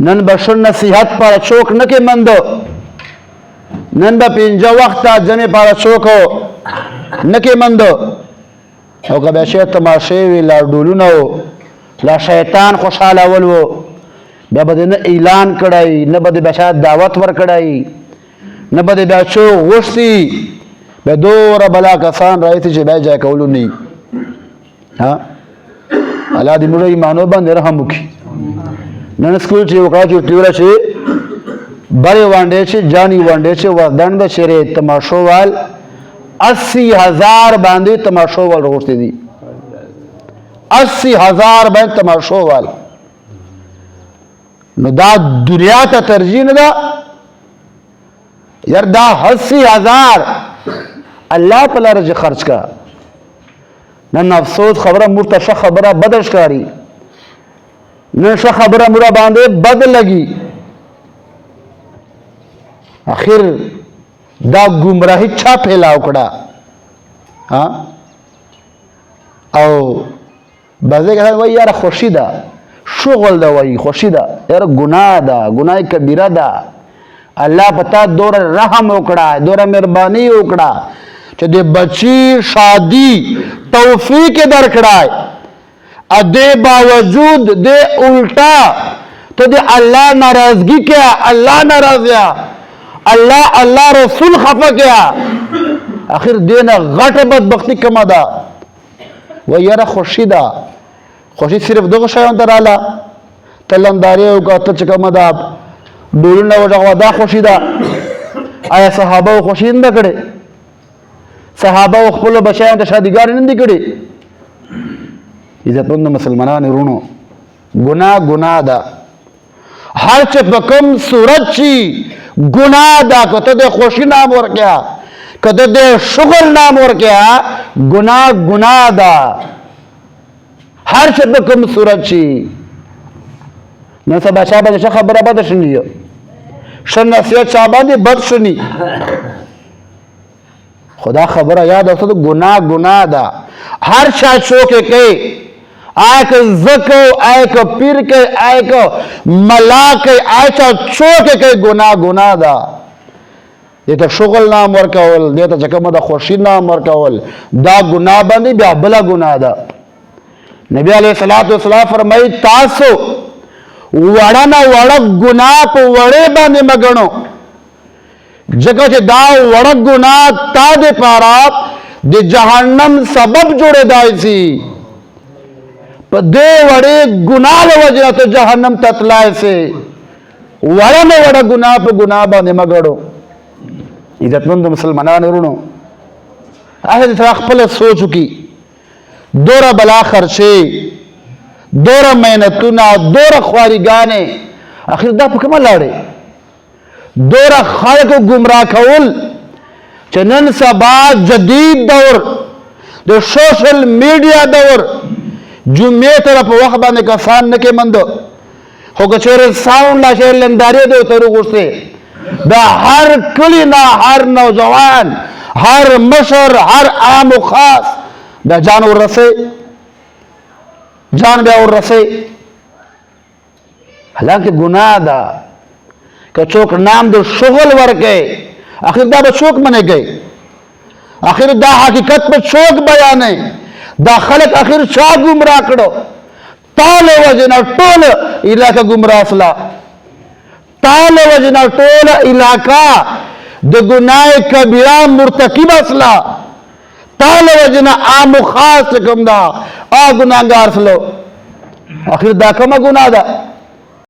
none बशर नसीहत पर चौक न के मंदो नन ब पिंजा वक्त जने पर चौको न के मंदो और कब ऐसे तमाशे ला डोलू न हो ला शैतान खुशहाल अवल वो बदे न ऐलान कड़ाई न बदे बशा दावत वर कड़ाई न बदे बचो गुस्सी बेदोर बला कसान रहे थे बह जाए कौलू नहीं हाँ अल्लाह दी मुरे ईमानो बंद रहमुखी नन स्कूल चे वकड़ा चे टीवरा चे बड़े वांडे चे जानी वांडे चे वरदंड शेरे तमाशोवाल 80,000 बांधे तमाशोवाल रोकते दी 80,000 बांधे तमाशोवाल न दा दुनिया का तरजीह न दा यार दा 80,000 अल्लाह तआला रज़ खर्च का न अफसोस खबरा मुर्तशा खबरा बदशकारी न खबरा मुरा बांधे बद लगी आखिर दा गुमराही छा फैला उकड़ा हाँ और बजे कहता वही यार खुशीदा शुगल दा वही खुशीदा यार गुनाह दा गुनाह कबीरा दा अल्लाह पता दौर रहम उकड़ा दौर मेहरबानी उकड़ा दे बच्ची शादी तौफीक दर खड़ाए अदे बावजूद दे उल्टा तो दे अल्लाह नाराजगी क्या अल्लाह नाराज या अल्लाह अल्लाह रसूल खफा क्या आखिर देना घट बदबख्ती कमादा वह यार खुशीदा खुशी सिर्फ दो शायों तराला तलंदारी का तचका मदाब डोलना वजह खुशीदा आया सहाबा खुशी न करे सहाबा खपलो बशायं तो शादीगार नहीं करे इज्जतमंद मुसलमान रूणो गुनाह गुनाह दा हर चपकम सूरजी गुनाह दा कतो दे खुशी नाम और क्या कतो दे शुगल नाम और क्या गुनाह गुनाह दा हर चपकम सूरजी न सब अच्छा बच्चा खबर बद सुनियो शन नसीहत चाबादी बद सुनी खुदा खबर याद हो तो गुनाह गुनाह दा हर शाचो के आयक जको आयक पीर के आयक मला के आयचा चो के गुनाह गुनाह दा ये तो शुगल नाम वर कवल दे तो जकम दा खुशी नाम वर कवल दा गुनाह बंदी बया बला गुनाह दा नबी अलैहि सलातो वसलाम फरमाई तासो वड़ा ना वड़ा गुनाह को वड़े बांधे मगणो जगह से दा वड़क गुनाह ता दे पारा दे जहन्नम सबब जोड़े दाई सी पर दे वड़े गुनाह वजह तो जहन्नम ततलाए से वड़ा में वड़ा गुनाह पे गुनाह बांधे मगड़ो इज्जतमंद मुसलमान रूणो ऐसे अखपल सो चुकी दोरा बला खर्चे दोरा मेहनतुना दोरा ख्वारी गाने आखिर दा पकमा लाड़े दोरा खाल को गुमराह खौल चनन सबा जदीद दौर जो सोशल मीडिया दौर जुम्मे तरफ वह बाने का सान न के मंदो हो गचोरे साउंड ला शेर लंदारे दो तरू गुस्से दा हर कली ना हर नौजवान हर मशर हर आम व खास दा जान और रसे जान बे और रसे हालांकि गुनाह दा का चौक नाम दो शुगल वर के आखिर दा चौक मने गए आखिर दा हकीकत में चौक बयाने दा खलक आखिर शाह गुमराह करो ताले वजना टोल इलाका गुमराह असला ताले वजना टोल इलाका दो गुनाह कबीरा मुर्तकिब असला ताले वजना आम खास कमदा आ गुनाहगार सलो आखिर दा कमा गुनाह दा